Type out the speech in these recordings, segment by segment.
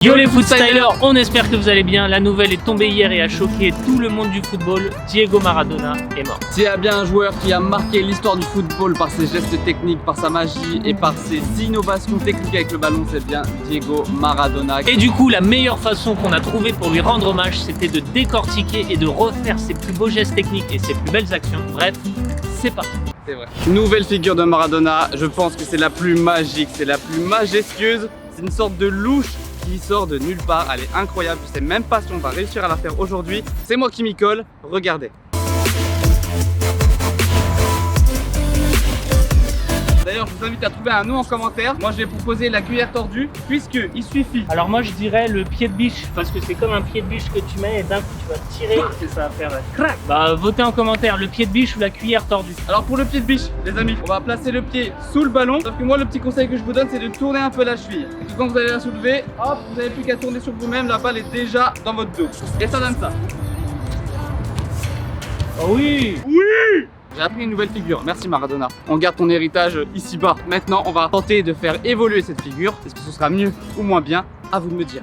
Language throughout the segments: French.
Yo les footstylers, on espère que vous allez bien. La nouvelle est tombée hier et a choqué tout le monde du football. Diego Maradona est mort. S'il y a bien un joueur qui a marqué l'histoire du football par ses gestes techniques, par sa magie et par ses innovations techniques avec le ballon, c'est bien Diego Maradona. Et du coup, la meilleure façon qu'on a trouvé pour lui rendre hommage, c'était de décortiquer et de refaire ses plus beaux gestes techniques et ses plus belles actions. Bref, c'est parti. C'est vrai. Nouvelle figure de Maradona, je pense que c'est la plus magique, c'est la plus majestueuse. C'est une sorte de louche qui sort de nulle part, elle est incroyable, je sais même pas si on va réussir à la faire aujourd'hui. C'est moi qui m'y colle, regardez. D'ailleurs, je vous invite à trouver un nom en commentaire. Moi, je vais proposer la cuillère tordue, puisque il suffit. Alors moi, je dirais le pied de biche, parce que c'est comme un pied de biche que tu mets et d'un coup, tu vas tirer et ça va faire crac. Bah, votez en commentaire, le pied de biche ou la cuillère tordue. Alors pour le pied de biche, les amis, on va placer le pied sous le ballon. Sauf que moi, le petit conseil que je vous donne, c'est de tourner un peu la cheville. Et puis quand vous allez la soulever, hop, vous n'avez plus qu'à tourner sur vous-même. La balle est déjà dans votre dos. Et ça donne ça. Oh oui! Oui! J'ai appris une nouvelle figure, merci Maradona. On garde ton héritage ici-bas. Maintenant, on va tenter de faire évoluer cette figure. Est-ce que ce sera mieux ou moins bien? À vous de me dire.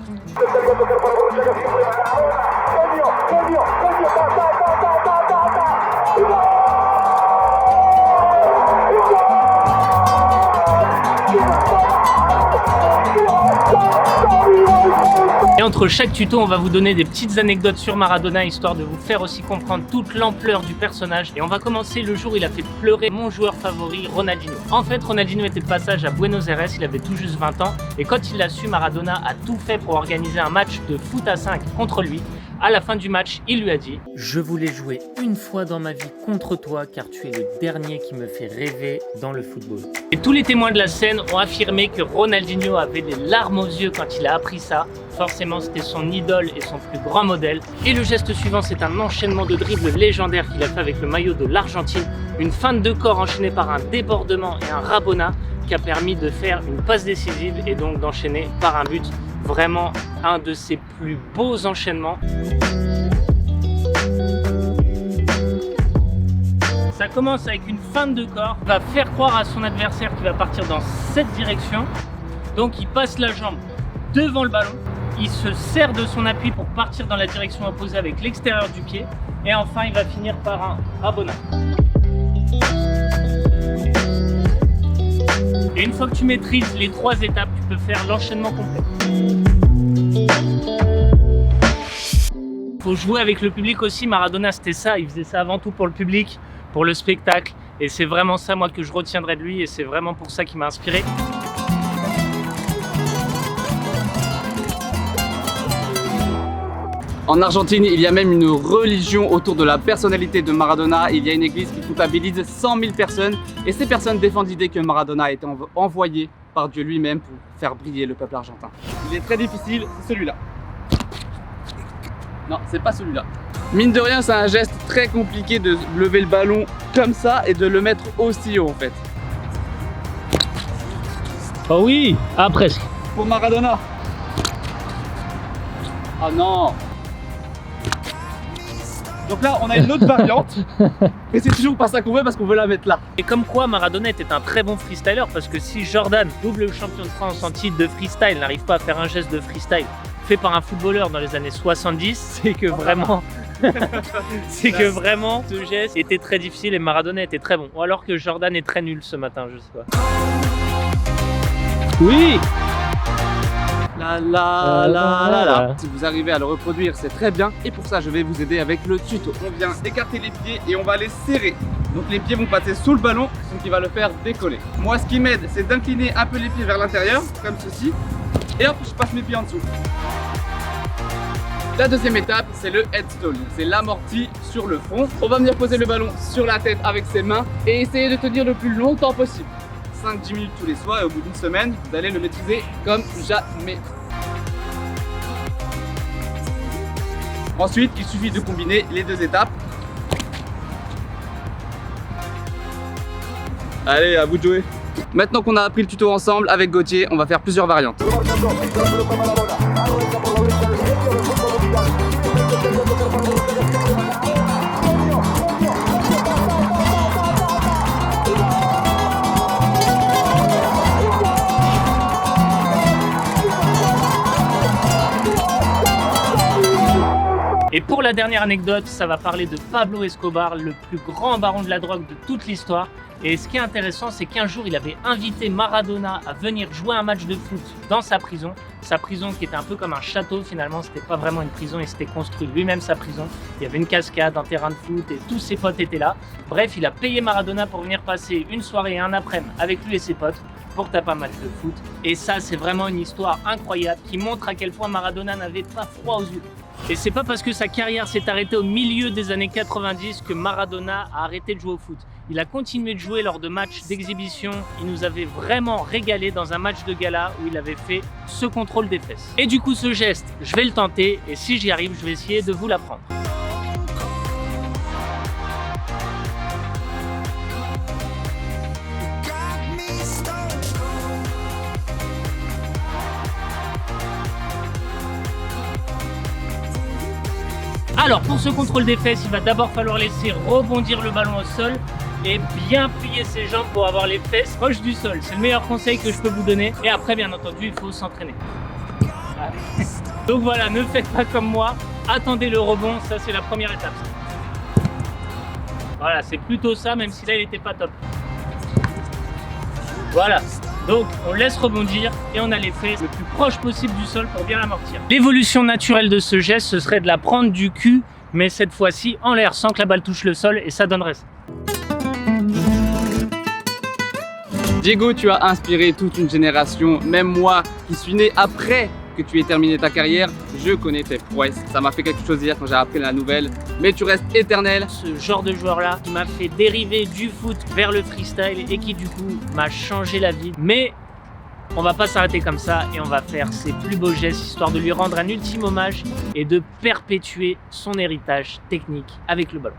Et entre chaque tuto, on va vous donner des petites anecdotes sur Maradona, histoire de vous faire aussi comprendre toute l'ampleur du personnage. Et on va commencer le jour où il a fait pleurer mon joueur favori, Ronaldinho. En fait, Ronaldinho était de passage à Buenos Aires, il avait tout juste 20 ans. Et quand il l'a su, Maradona a tout fait pour organiser un match de foot à 5 contre lui. À la fin du match, il lui a dit « Je voulais jouer une fois dans ma vie contre toi car tu es le dernier qui me fait rêver dans le football. » Et tous les témoins de la scène ont affirmé que Ronaldinho avait des larmes aux yeux quand il a appris ça. Forcément, c'était son idole et son plus grand modèle. Et le geste suivant, c'est un enchaînement de dribbles légendaires qu'il a fait avec le maillot de l'Argentine. Une feinte de corps enchaînée par un débordement et un rabona qui a permis de faire une passe décisive et donc d'enchaîner par un but. Vraiment un de ses plus beaux enchaînements. Ça commence avec une feinte de corps. Il va faire croire à son adversaire qu'il va partir dans cette direction. Donc il passe la jambe devant le ballon. Il se sert de son appui pour partir dans la direction opposée avec l'extérieur du pied. Et enfin, il va finir par un rabona. Et une fois que tu maîtrises les 3 étapes, tu peux faire l'enchaînement complet. Faut jouer avec le public aussi. Maradona, c'était ça. Il faisait ça avant tout pour le public, pour le spectacle. Et c'est vraiment ça, moi, que je retiendrai de lui. Et c'est vraiment pour ça qu'il m'a inspiré. En Argentine, il y a même une religion autour de la personnalité de Maradona. Il y a une église qui comptabilise 100 000 personnes. Et ces personnes défendent l'idée que Maradona a été envoyé par Dieu lui-même pour faire briller le peuple argentin. Il est très difficile, c'est celui-là. Non, c'est pas celui-là. Mine de rien, c'est un geste très compliqué de lever le ballon comme ça et de le mettre aussi haut en fait. Oh oui! Ah, presque. Pour Maradona. Ah non! Donc là, on a une autre variante, mais c'est toujours pas ça qu'on veut parce qu'on veut la mettre là. Et comme quoi Maradona était un très bon freestyler, parce que si Jordan, double champion de France en titre de freestyle, n'arrive pas à faire un geste de freestyle fait par un footballeur dans les années 70, c'est que vraiment, ce geste était très difficile et Maradona était très bon. Ou alors que Jordan est très nul ce matin, je sais pas. Oui! La la la la la. Si vous arrivez à le reproduire, c'est très bien. Et pour ça, je vais vous aider avec le tuto. On vient écarter les pieds et on va les serrer. Donc les pieds vont passer sous le ballon, ce qui va le faire décoller. Moi, ce qui m'aide, c'est d'incliner un peu les pieds vers l'intérieur, comme ceci. Et hop, je passe mes pieds en dessous. La deuxième étape, c'est le headstone. C'est l'amorti sur le front. On va venir poser le ballon sur la tête avec ses mains et essayer de tenir le plus longtemps possible. 5-10 minutes tous les soirs et au bout d'une semaine, vous allez le maîtriser comme jamais. Ensuite, il suffit de combiner les 2 étapes. Allez, à vous de jouer. Maintenant qu'on a appris le tuto ensemble avec Gauthier, on va faire plusieurs variantes. Et pour la dernière anecdote, ça va parler de Pablo Escobar, le plus grand baron de la drogue de toute l'histoire. Et ce qui est intéressant, c'est qu'un jour, il avait invité Maradona à venir jouer un match de foot dans sa prison qui était un peu comme un château finalement, c'était pas vraiment une prison, il s'était construit lui-même sa prison. Il y avait une cascade, un terrain de foot et tous ses potes étaient là. Bref, il a payé Maradona pour venir passer une soirée et un après-midi avec lui et ses potes pour taper un match de foot. Et ça, c'est vraiment une histoire incroyable qui montre à quel point Maradona n'avait pas froid aux yeux. Et c'est pas parce que sa carrière s'est arrêtée au milieu des années 90 que Maradona a arrêté de jouer au foot. Il a continué de jouer lors de matchs d'exhibition. Il nous avait vraiment régalé dans un match de gala où il avait fait ce contrôle des fesses. Et du coup, ce geste, je vais le tenter et si j'y arrive, je vais essayer de vous l'apprendre. Alors pour ce contrôle des fesses, il va d'abord falloir laisser rebondir le ballon au sol et bien plier ses jambes pour avoir les fesses proches du sol. C'est le meilleur conseil que je peux vous donner. Et après, bien entendu, il faut s'entraîner. Donc voilà, ne faites pas comme moi. Attendez le rebond, ça c'est la première étape. Voilà, c'est plutôt ça, même si là il n'était pas top. Voilà. Donc on laisse rebondir et on a les fesses le plus proche possible du sol pour bien l'amortir. L'évolution naturelle de ce geste, ce serait de la prendre du cul, mais cette fois-ci en l'air sans que la balle touche le sol et ça donnerait ça. Diego, tu as inspiré toute une génération, même moi qui suis né après que tu aies terminé ta carrière, je connais tes prouesses. Ça m'a fait quelque chose hier quand j'ai appris la nouvelle, mais tu restes éternel. Ce genre de joueur-là qui m'a fait dériver du foot vers le freestyle et qui du coup m'a changé la vie. Mais on va pas s'arrêter comme ça et on va faire ses plus beaux gestes histoire de lui rendre un ultime hommage et de perpétuer son héritage technique avec le ballon.